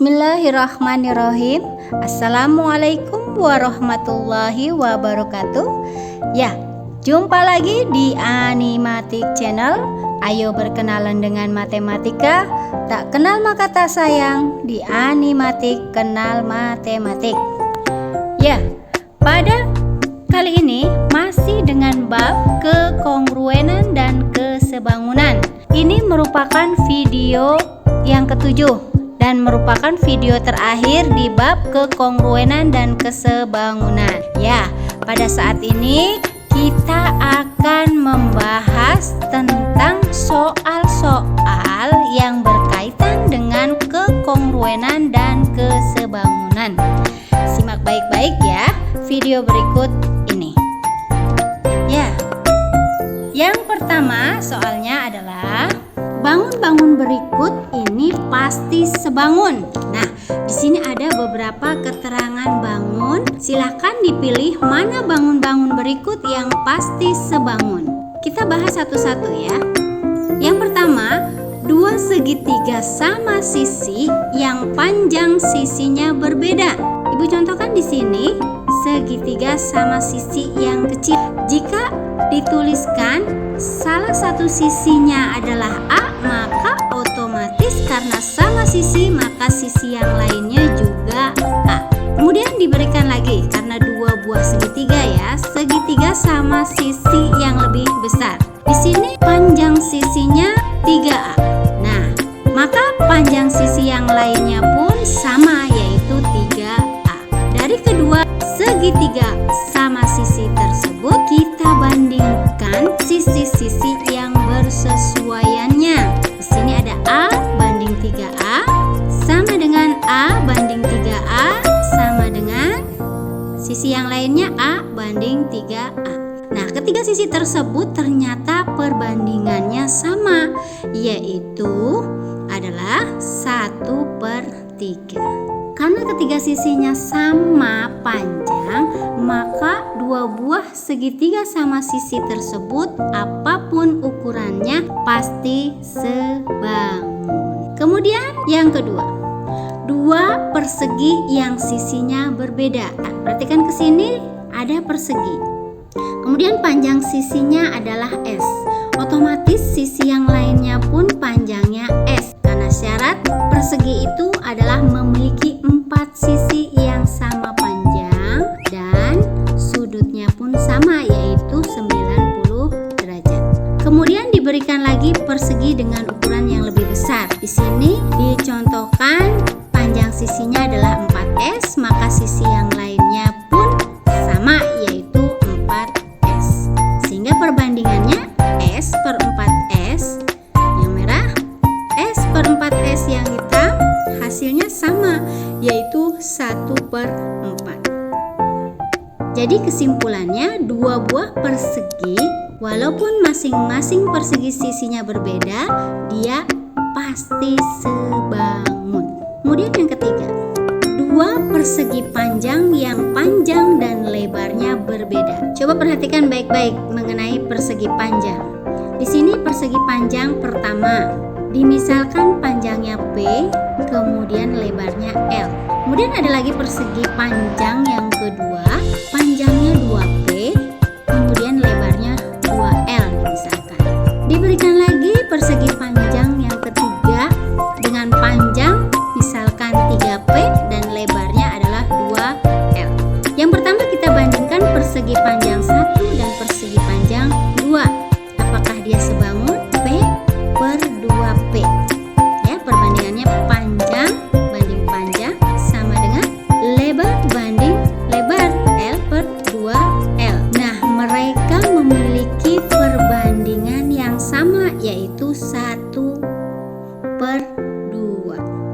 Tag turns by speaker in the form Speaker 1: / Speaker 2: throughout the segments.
Speaker 1: Bismillahirrahmanirrahim. Assalamualaikum warahmatullahi wabarakatuh. Ya, jumpa lagi di Animatik Channel. Ayo berkenalan dengan matematika. Tak kenal maka tak sayang. Di Animatik kenal matematik. Ya, pada kali ini masih dengan bab kekongruenan dan kesebangunan. Ini merupakan video yang ketujuh dan merupakan video terakhir di bab kekongruenan dan kesebangunan. Ya, pada saat ini kita akan membahas tentang soal-soal yang berkaitan dengan kekongruenan dan kesebangunan. Simak baik-baik ya video berikut ini. Ya, yang pertama soalnya adalah bangun-bangun berikut ini pasti sebangun. Nah, di sini ada beberapa keterangan bangun. Silahkan dipilih mana bangun-bangun berikut yang pasti sebangun. Kita bahas satu-satu ya. Yang pertama, dua segitiga sama sisi yang panjang sisinya berbeda. Ibu contohkan di sini segitiga sama sisi yang kecil. Jika dituliskan salah satu sisinya adalah A, maka otomatis karena sama sisi maka sisi yang lainnya juga A. Kemudian diberikan lagi karena dua buah segitiga ya, segitiga sama sisi yang lebih besar. Di sini panjang sisinya 3A. Nah, maka panjang sisi yang lainnya pun sama yaitu 3A. Dari kedua segitiga sama sisi tersebut kita bandingkan sisi-sisi yang bersesuaiannya. Di sini ada A banding 3A sama dengan A banding 3A sama dengan sisi yang lainnya A banding 3A. Nah, ketiga sisi tersebut ternyata perbandingannya sama, yaitu adalah 1/3. Karena ketiga sisinya sama panjang, maka dua buah segitiga sama sisi tersebut apapun ukurannya pasti sebangun. Kemudian yang kedua, dua persegi yang sisinya berbeda. Nah, perhatikan ke sini ada persegi. Kemudian panjang sisinya adalah S. Otomatis sisi yang lainnya pun panjangnya S. Karena syarat persegi itu adalah memiliki 4 sisi yang sama panjang dan sudutnya pun sama yaitu 90 derajat. Kemudian diberikan lagi persegi dengan ukuran yang lebih besar. Di sini dicontohkan panjang sisinya adalah 4S, maka sisi yang lainnya pun sama yaitu 4S. Sehingga perbandingannya S/4S yang merah, S/4S yang hitam, hasilnya sama yaitu 1/4. Jadi kesimpulannya dua buah persegi walaupun masing-masing persegi sisinya berbeda, dia pasti sebangun. Kemudian yang ketiga, dua persegi panjang yang panjang dan lebarnya berbeda. Coba perhatikan baik-baik mengenai persegi panjang. Di sini persegi panjang pertama, dimisalkan panjangnya P, kemudian lebarnya L. Kemudian ada lagi persegi panjang yang kedua, panjangnya 2P, kemudian lebarnya 2L misalkan. Diberikan lagi persegi panjang yang ketiga dengan panjang misalkan 3P dan lebarnya adalah 2L. Yang pertama kita bandingkan persegi panjang 1 dan persegi panjang 2. Apakah dia sebangun? P/2P. Ya, perbandingannya panjang banding panjang sama dengan lebar banding lebar, L/2L. Nah, mereka memiliki perbandingan yang sama yaitu 1/2.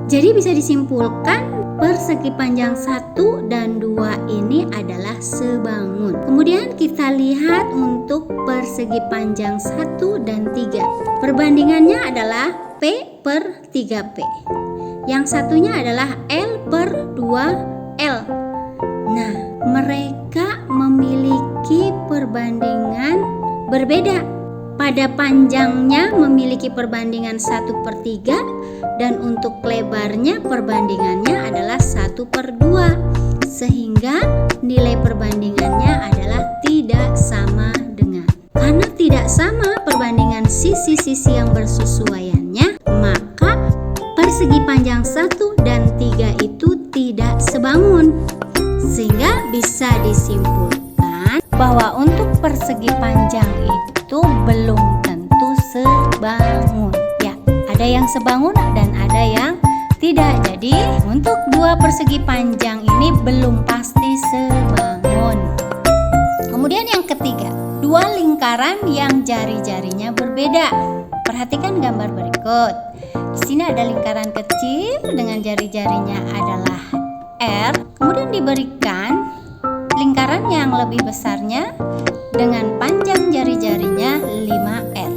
Speaker 1: Jadi bisa disimpulkan persegi panjang 1 dan 2 ini adalah sebangun. Kemudian kita lihat untuk persegi panjang 1 dan 3. Perbandingannya adalah P/3P. Yang satunya adalah L/2L. Nah, mereka memiliki perbandingan berbeda. Pada panjangnya memiliki perbandingan 1/3 dan untuk lebarnya perbandingannya adalah 1/2, sehingga nilai perbandingannya adalah tidak sama dengan. Karena tidak sama perbandingan sisi-sisi yang bersesuaiannya, maka persegi panjang 1 dan 3 itu tidak sebangun. Sehingga bisa disimpulkan bahwa untuk persegi panjang itu belum tentu sebangun. Ya, ada yang sebangun dan ada yang tidak. Jadi untuk dua persegi panjang ini belum pasti sebangun. Kemudian yang ketiga, dua lingkaran yang jari-jarinya berbeda. Perhatikan gambar berikut. Di sini ada lingkaran kecil dengan jari-jarinya adalah R. Kemudian diberikan lingkaran yang lebih besarnya dengan panjang jari-jarinya 5R.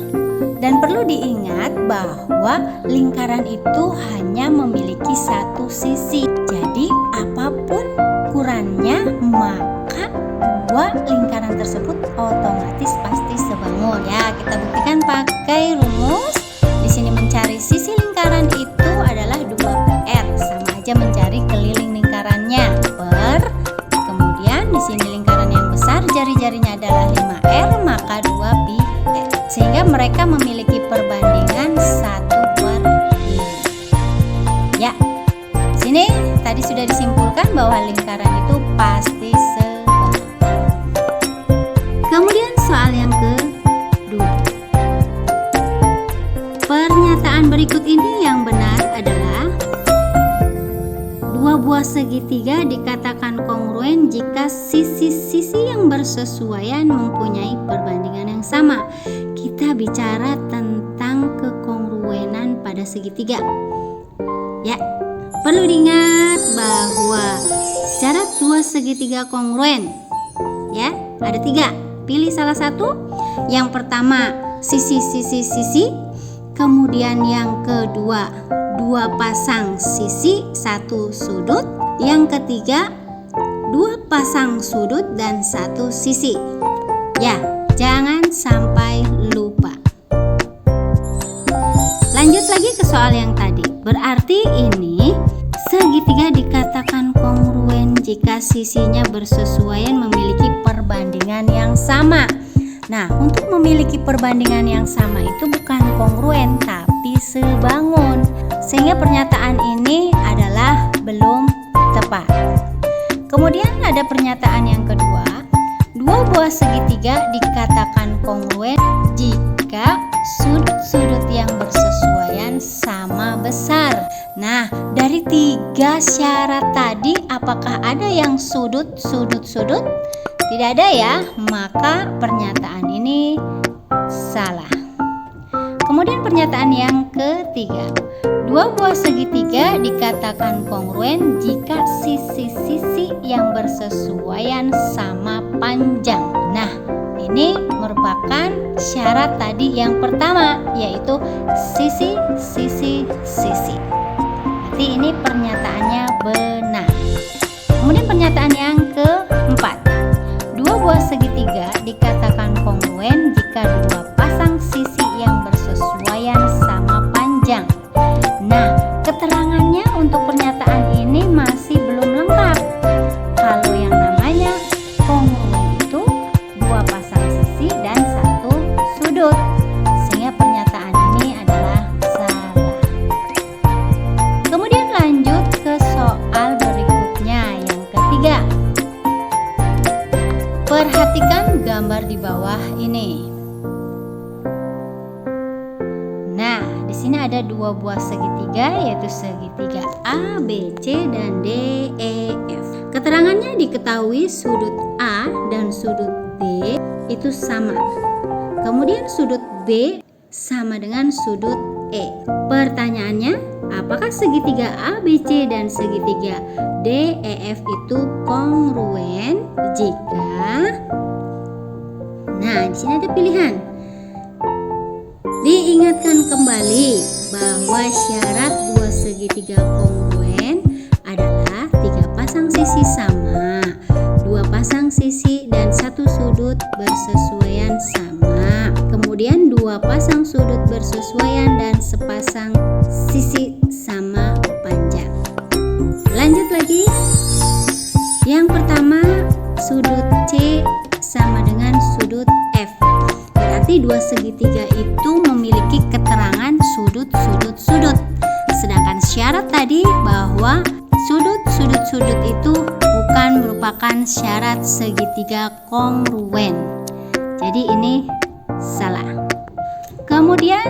Speaker 1: Dan perlu diingat bahwa lingkaran itu hanya memiliki satu sisi. Jadi apapun ukurannya, maka dua lingkaran tersebut otomatis pasti sebangun. Ya, kita buktikan pakai rumus. Di sini mencari sisi lingkaran itu adalah 2PR, sama aja mencari keliling lingkarannya per. Kemudian di sini lingkaran yang besar jari-jarinya adalah 5R, maka 2PR. Sehingga mereka memiliki perbandingan 1/5. Ya, di sini tadi sudah disimpulkan bahwa lingkaran itu pasti sebangun. Kemudian soal yang kedua. Pernyataan berikut ini yang benar adalah dua buah segitiga dikatakan kongruen jika sisi-sisi yang bersesuaian mempunyai perbandingan yang sama. Kita bicara tentang kekongruenan pada segitiga. Ya, perlu diingat bahwa syarat dua segitiga kongruen, ya, ada 3. Pilih salah satu. Yang pertama, sisi-sisi-sisi. Kemudian yang kedua, dua pasang sisi, satu sudut. Yang ketiga, dua pasang sudut dan satu sisi. Ya, jangan sampai lupa. Lanjut lagi ke soal yang tadi. Berarti ini segitiga dikatakan kongruen jika sisinya bersesuaian memiliki perbandingan yang sama. Nah, untuk memiliki perbandingan yang sama itu bukan kongruen tapi sebangun. Sehingga pernyataan ini adalah belum tepat. Kemudian ada pernyataan yang kedua. Dua buah segitiga dikatakan kongruen jika sudut-sudut yang bersesuaian sama besar. Nah, dari 3 syarat tadi apakah ada yang sudut-sudut? Tidak ada ya, maka pernyataan ini salah. Kemudian pernyataan yang ketiga. Dua buah segitiga dikatakan kongruen jika sisi-sisi yang bersesuaian sama panjang. Nah, ini merupakan syarat tadi yang pertama, yaitu sisi-sisi-sisi. Berarti ini pernyataannya benar. Kemudian pernyataan yang keempat. Dua buah segitiga dikatakan kongruen jika dua pasang sisi yang bersesuaian sama panjang. Nah, keterangannya untuk pernyataan ini masih belum lengkap. Kalau yang namanya kongruen itu dua pasang sisi dan satu sudut, sehingga pernyataan ini adalah salah. Kemudian lanjut ke soal berikutnya yang ketiga. Perhatikan gambar di bawah ini. Nah, di sini ada dua buah segitiga, yaitu segitiga A, B, C, dan D, E, F. Keterangannya diketahui sudut A dan sudut D itu sama. Kemudian sudut B sama dengan sudut E. Pertanyaannya, apakah segitiga A, B, C, dan segitiga D, E, F itu kongruen jika... Nah, di sini ada pilihan. Diingatkan kembali bahwa syarat dua segitiga kongruen adalah 3 pasang sisi sama, 2 pasang sisi dan 1 sudut bersesuaian sama. Kemudian 2 pasang sudut bersesuaian dan sepasang sisi sudut C sama dengan sudut F. Berarti dua segitiga itu memiliki keterangan sudut. Sedangkan syarat tadi bahwa sudut itu bukan merupakan syarat segitiga kongruen. Jadi ini salah. Kemudian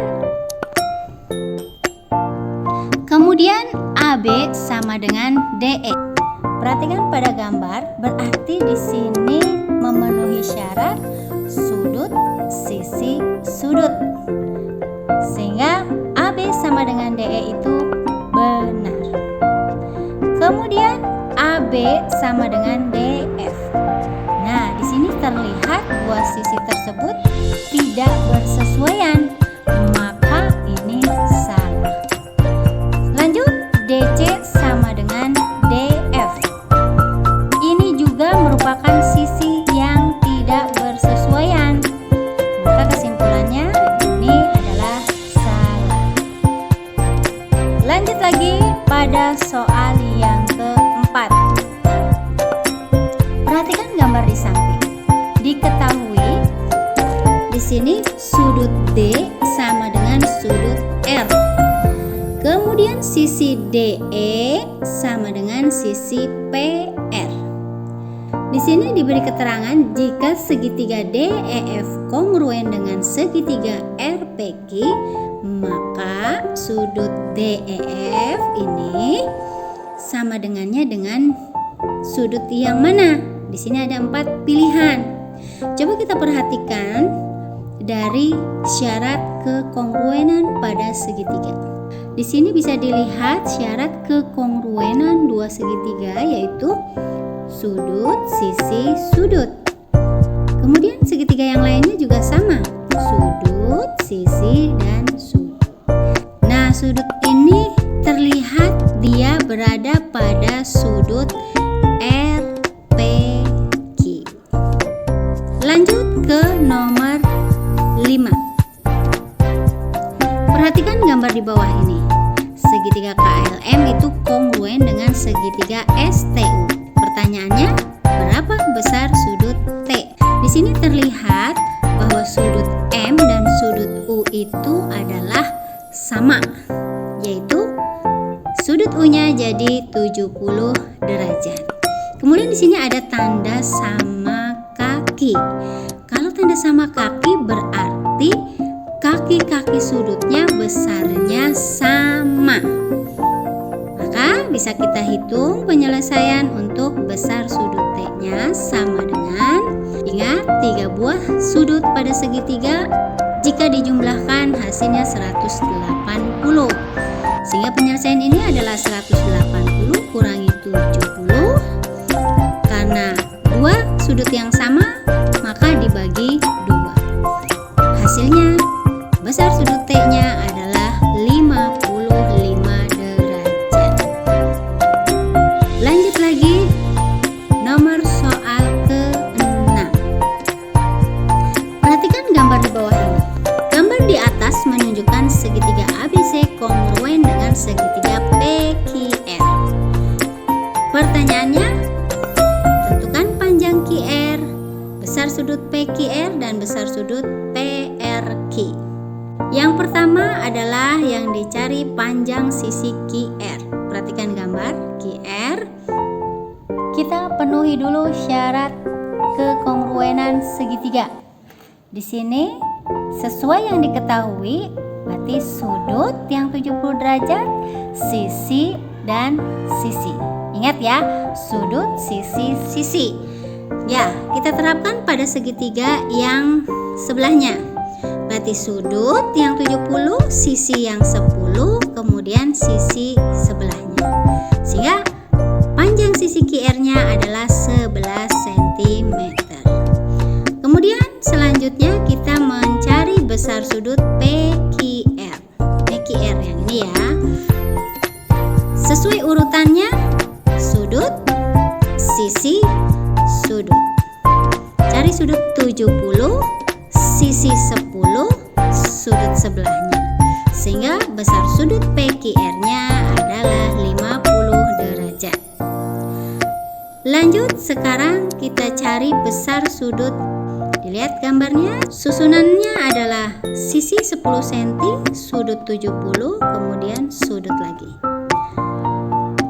Speaker 1: AB sama dengan DE. Perhatikan pada gambar, berarti di sini memenuhi syarat sudut, sisi, sudut. Sehingga AB sama dengan DE itu benar. Kemudian AB sama dengan DF. Nah, di sini terlihat dua sisi tersebut tidak bersesuaian, maka ini salah. Lanjut, DC sama dengan DF. Ini juga merupakan sisi yang tidak bersesuaian, maka kesimpulannya ini adalah salah. Lanjut lagi pada soal yang keempat. Perhatikan gambar di samping. Diketahui di sini sudut D sama dengan sudut R. Kemudian sisi DE sama dengan sisi PR. Di sini diberi keterangan jika segitiga DEF kongruen dengan segitiga RPQ, maka sudut DEF ini sama dengannya dengan sudut yang mana? Di sini ada 4 pilihan. Coba kita perhatikan dari syarat kekongruenan pada segitiga. Di sini bisa dilihat syarat kekongruenan dua segitiga, yaitu sudut, sisi, sudut. Kemudian segitiga yang lainnya juga sama, sudut, sisi, dan sudut. Nah, sudut ini terlihat dia berada pada sudut RPQ. Lanjut ke nomor 5. Perhatikan gambar di bawah ini. Segitiga KLM itu kongruen dengan segitiga STU. Pertanyaannya, berapa besar sudut T? Di sini terlihat bahwa sudut M dan sudut U itu adalah sama, yaitu sudut U-nya jadi 70 derajat. Kemudian di sini ada tanda sama kaki. Kalau tanda sama kaki berarti kaki-kaki sudutnya besarnya sama. Maka bisa kita hitung penyelesaian untuk besar sudut T-nya sama dengan, ingat 3 buah sudut pada segitiga, jika dijumlahkan hasilnya 180. Sehingga penyelesaian ini adalah 180 kurangi 70. Karena 2 sudut yang sama, maka dibagi 2. Hasilnya besar sudut T-nya adalah 55 derajat. Lanjut lagi, nomor soal ke-6. Perhatikan gambar di bawah ini. Gambar di atas menunjukkan segitiga ABC kongruen dengan segitiga PQR. Pertanyaannya, tentukan panjang QR, besar sudut PQR dan besar sudut PRQ. Yang pertama adalah yang dicari panjang sisi QR. Perhatikan gambar QR. Kita penuhi dulu syarat kekongruenan segitiga. Di sini sesuai yang diketahui, berarti sudut yang 70 derajat, sisi dan sisi. Ingat ya, sudut, sisi, sisi. Ya, kita terapkan pada segitiga yang sebelahnya. Berarti sudut yang 70, sisi yang 10, kemudian sisi sebelahnya. Sehingga panjang sisi QR-nya adalah 11 cm. Kemudian selanjutnya kita mencari besar sudut PQR. PQR yang ini ya. Sesuai urutannya, sudut, sisi, sudut. Cari sudut 70, sisi 10, sudut sebelahnya. Sehingga besar sudut PQR-nya adalah 50 derajat. Lanjut, sekarang kita cari besar sudut. Dilihat gambarnya, susunannya adalah sisi 10 cm, sudut 70, kemudian sudut lagi.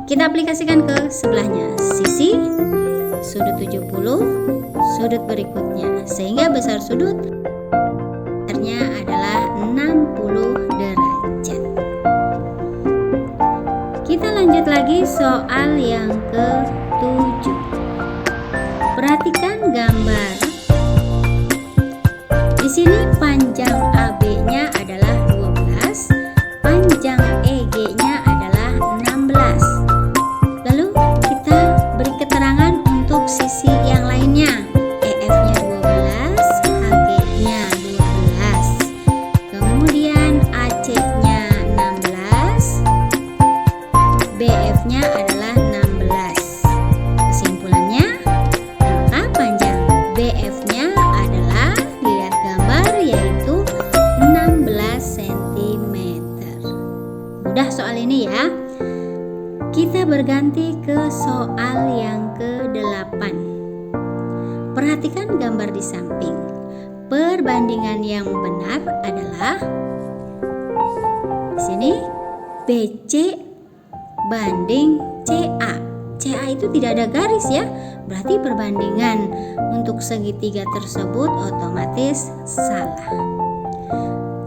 Speaker 1: Kita aplikasikan ke sebelahnya, sisi, sudut 70, sudut berikutnya, sehingga besar sudut adalah 60 derajat. Kita lanjut lagi soal yang ke-7. Perhatikan gambar. Di sini panjang AB-nya adalah 12, panjang EG-nya adalah 16. Lalu kita beri keterangan untuk sisi yang lainnya. EF-nya 12, HG-nya 12. Kemudian AC-nya 16, BF-nya adalah 16. Kesimpulannya, maka panjang BF-nya adalah, lihat gambar, yaitu 16 cm. Mudah soal ini ya. Kita berganti ke soal yang ke-8. Perhatikan gambar di samping. Perbandingan yang benar adalah di sini BC banding CA. CA itu tidak ada garis ya. Berarti perbandingan untuk segitiga tersebut otomatis salah.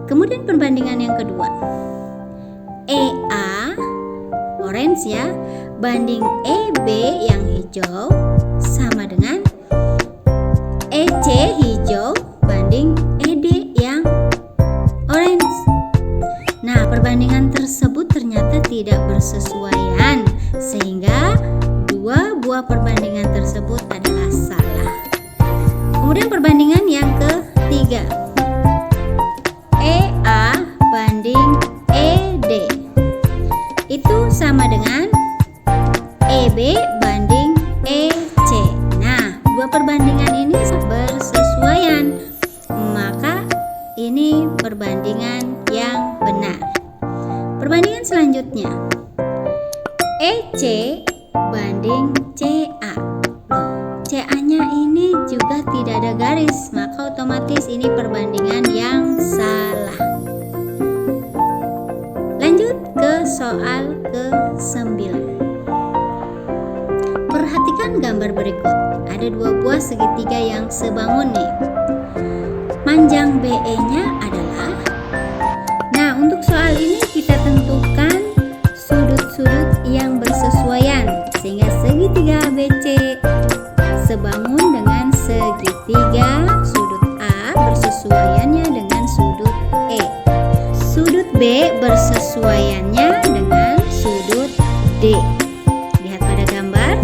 Speaker 1: Kemudian perbandingan yang kedua. EA orange ya banding EB yang hijau sama dengan EC hijau banding ED yang orange. Nah, perbandingan tersebut ternyata tidak bersesuaian, sehingga dua buah perbandingan tersebut adalah salah. Kemudian perbandingan yang ketiga, EA banding ED itu sama dengan EB banding EC. Nah, dua perbandingan ini bersesuaian, maka ini perbandingan yang benar. Perbandingan selanjutnya, EC banding CA. Loh, CA-nya ini juga tidak ada garis, maka otomatis ini perbandingan yang salah. Lanjut ke soal ke-9. Perhatikan gambar berikut. Ada dua buah segitiga yang sebangun nih. Panjang BE-nya adalah, nah untuk soal ini kita tentukan sudut-sudut yang bersesuaian, sehingga segitiga ABC sebangun dengan segitiga sudut A bersesuaiannya dengan sudut E. Sudut B bersesuaiannya dengan sudut D. Lihat pada gambar.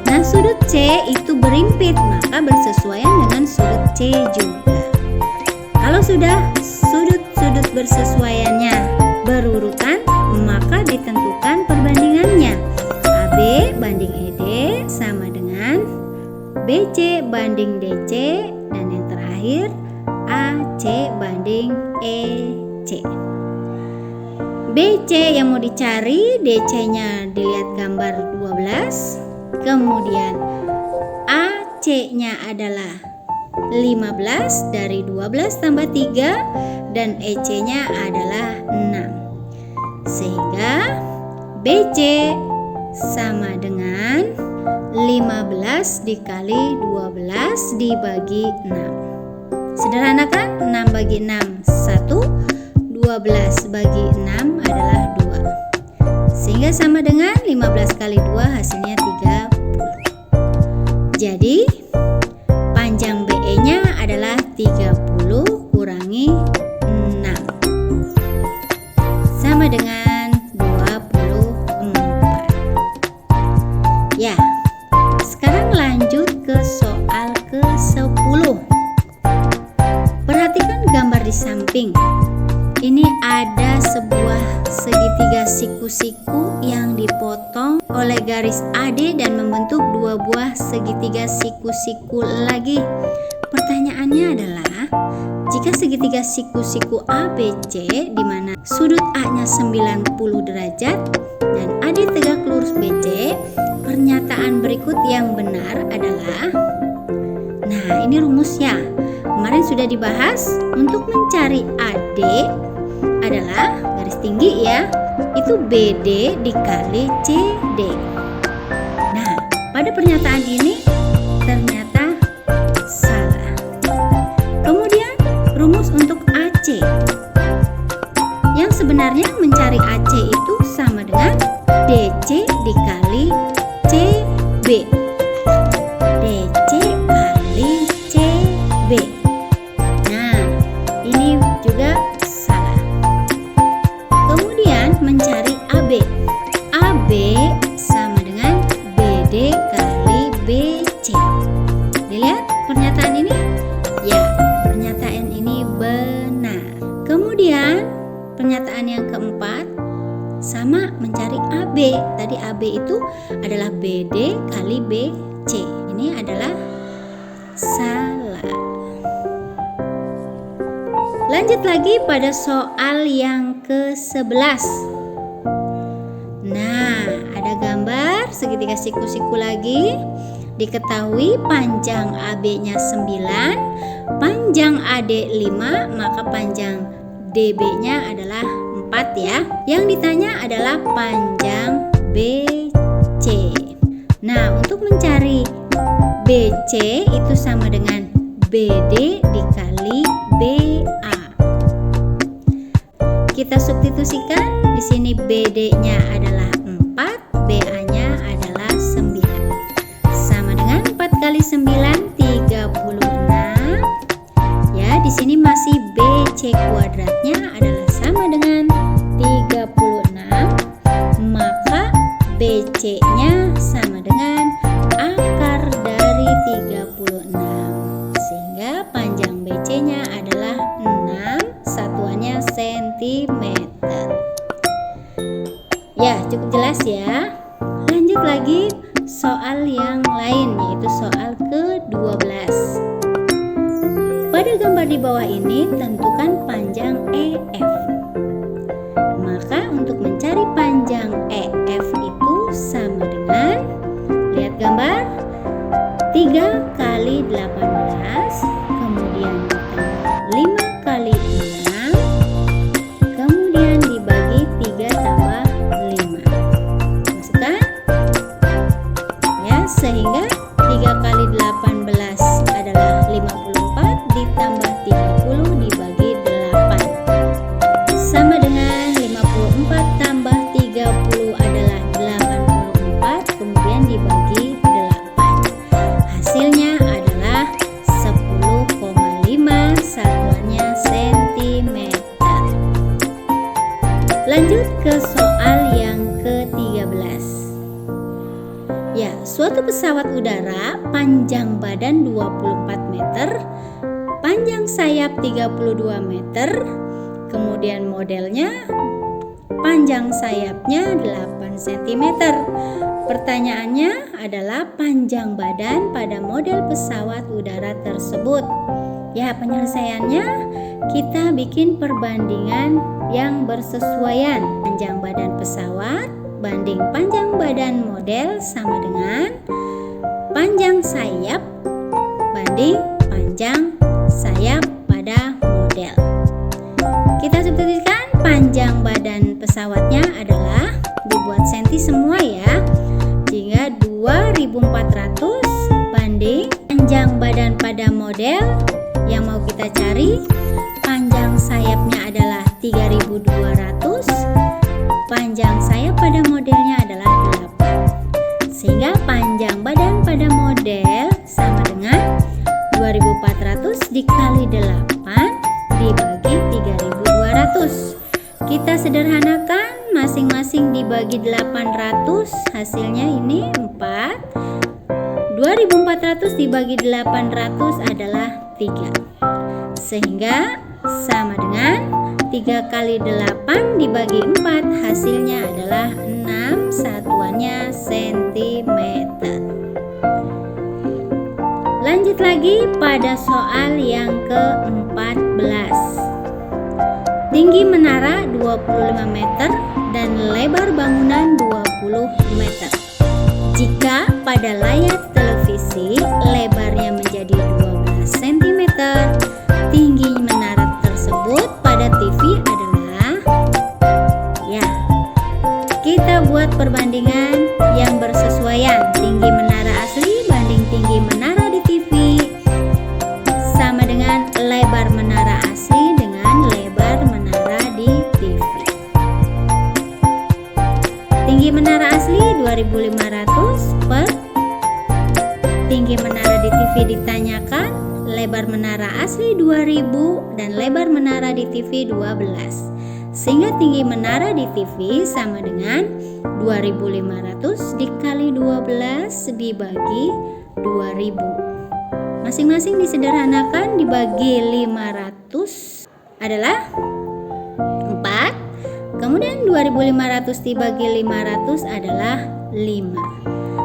Speaker 1: Nah, sudut C itu berimpit, maka bersesuaian dengan sudut C juga. Kalau sudah sudut-sudut bersesuaiannya berurutan, maka ditentukan perbandingannya. AB banding ED sama dengan BC banding DC, dan yang terakhir AC banding EC. BC yang mau dicari, DC-nya dilihat gambar 12. Kemudian AC-nya adalah 15, dari 12 tambah 3, dan EC-nya adalah 6. Sehingga BC sama dengan 15 dikali 12 dibagi 6. Sederhanakan, 6 bagi 6 1, 12 bagi 6 adalah 2. Sehingga sama dengan 15 kali 2 hasilnya 30. Jadi panjang BE-nya adalah 30 kurangi 6 sama dengan 24. Ya, sekarang lanjut ke soal ke-10. Perhatikan gambar di samping. Ini ada sebuah segitiga siku-siku yang dipotong oleh garis AD dan membentuk dua buah segitiga siku-siku lagi. Pertanyaannya adalah, jika segitiga siku-siku ABC di mana sudut A-nya 90 derajat dan AD tegak lurus BC, pernyataan berikut yang benar adalah, nah ini rumusnya kemarin sudah dibahas. Untuk mencari AD adalah garis tinggi ya, itu BD dikali CD. Nah, pada pernyataan ini ternyata salah. Kemudian rumus untuk AC, yang sebenarnya mencari AC itu sama dengan DC dikali CB. DC kali CB. Nah, ini juga salah. Kemudian mencari AB. AB sama dengan BD kali BC. Dilihat pernyataan ini? Ya, pernyataan ini benar. Kemudian pernyataan yang keempat sama mencari AB. Tadi AB itu adalah BD kali BC. Ini adalah salah. Lanjut lagi pada soal yang ke-11. Nah, ada gambar segitiga siku-siku lagi. Diketahui panjang AB-nya 9, panjang AD 5, maka panjang DB-nya adalah 4 ya. Yang ditanya adalah panjang BC. Nah, untuk mencari BC itu sama dengan BD dikali BA. Kita substitusikan. Di sini BD-nya adalah 4, BA-nya adalah 9. Sama dengan 4 kali 9 36. Ya, di sini masih BC kuadratnya adalah sama dengan 36. Maka BC-nya sama dengan akar dari 36. Sehingga panjang BC-nya adalah 6, satuannya sentimeter. Ya, cukup jelas ya. Lanjut lagi soal yang lain, yaitu soal ke-12. Pada gambar di bawah ini tentukan panjang EF. Maka untuk mencari panjang EF itu sama dengan, lihat gambar, 3 kali 18, kemudian ditambah 5 kali 6, kemudian dibagi 3 tambah 5. Masukkan ya, sehingga 3 kali 18 adalah 54 ditambah 30 dibagi 8 sama dengan 54 tambah 30 adalah 84, kemudian dibagi 8. Hasilnya adalah 10,5, satuannya sentimeter. Lanjut ke soal yang ke-13. Ya, suatu pesawat udara panjang badan 24 meter, panjang sayap 32 meter, kemudian modelnya panjang sayapnya 8 cm. Pertanyaannya adalah panjang badan pada model pesawat udara tersebut. Ya, penyelesaiannya kita bikin perbandingan yang bersesuaian. Panjang badan pesawat banding panjang badan model sama dengan panjang sayap banding panjang sayap pada model. Kita substitusikan. Panjang badan pesawatnya adalah dibuat senti semua ya, sehingga 2400 banding panjang badan pada model yang mau kita cari. Panjang sayapnya adalah 3200, panjang sayap pada modelnya adalah 8, sehingga panjang badan pada model sama dengan 2400 dikali 8 dibagi 3200. Kita sederhanakan, masing-masing dibagi 800, hasilnya ini 4. 2400 dibagi 800 adalah 3. Sehingga sama dengan 3 kali 8 dibagi 4, hasilnya adalah 6, satuannya sentimeter. Lanjut lagi pada soal yang ke-14. Tinggi menara 25 meter dan lebar bangunan 20 meter. Jika pada layar televisi lebarnya menjadi 12 cm, tinggi menara tersebut pada TV adalah, ya, kita buat perbandingan yang bersesuaian. Tinggi menara asli banding tinggi menara di TV sama dengan lebar menara asli dengan lebar menara di TV. Tinggi menara asli 2500 per tinggi menara di TV ditanyakan, lebar menara asli 2000 dan lebar menara di TV 12. Sehingga tinggi menara di TV sama dengan 2500 dikali 12 dibagi 2000. Masing-masing disederhanakan dibagi 500 adalah 4. Kemudian 2500 dibagi 500 adalah 5.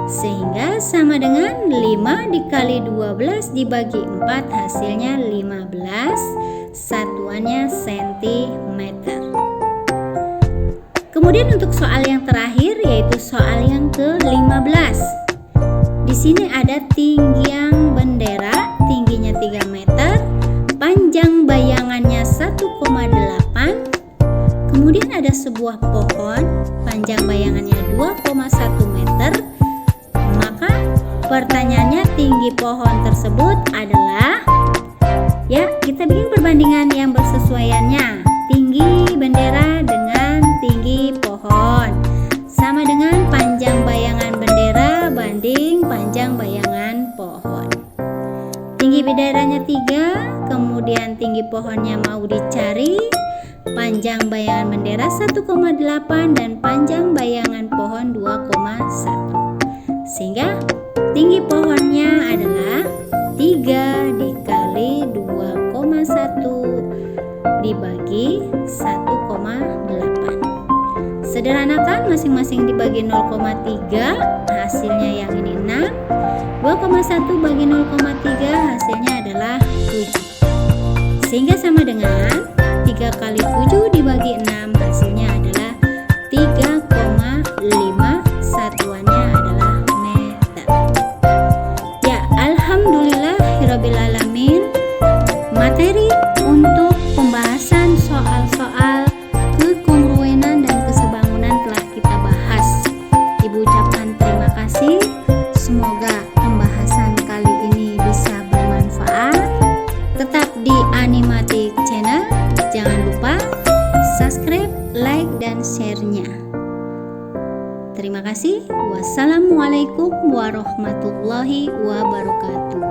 Speaker 1: Sehingga sama dengan 5 dikali 12 dibagi 4 hasilnya 15, satuannya cm. Kemudian untuk soal yang terakhir yaitu soal yang ke-15. Di sini ada tinggian bendera, tingginya 3 meter, panjang bayangannya 1,8. Kemudian ada sebuah pohon, panjang bayangannya 2,1 meter. Maka pertanyaannya tinggi pohon tersebut adalah, ya, kita bikin perbandingan yang bersesuaiannya. Tinggi bendera dengan tinggi pohon sama dengan panjang bayangan bendera banding panjang bayangan pohon. Tinggi benderanya 3, kemudian tinggi pohonnya mau dicari. Panjang bayangan bendera 1,8 dan panjang bayangan pohon 2,1. Sehingga tinggi pohonnya adalah 3 dikali 2,1 dibagi 1,8. Sederhanakan, masing-masing dibagi 0,3, hasilnya yang ini 6. 2,1 bagi 0,3 hasilnya adalah 7. Sehingga sama dengan 3 kali 7 dibagi 6 hasilnya adalah 3,5, satuannya adalah meter. Ya, alhamdulillahirabbil alamin. Materi untuk pembahasan soal-soal kekongruenan dan kesebangunan telah kita bahas. Ibu ucapkan terima kasih. Semoga pembahasan kali ini bisa bermanfaat. Tetap di Animatik Channel. Jangan lupa subscribe, like, dan share-nya. Terima kasih. Wassalamualaikum warahmatullahi wabarakatuh.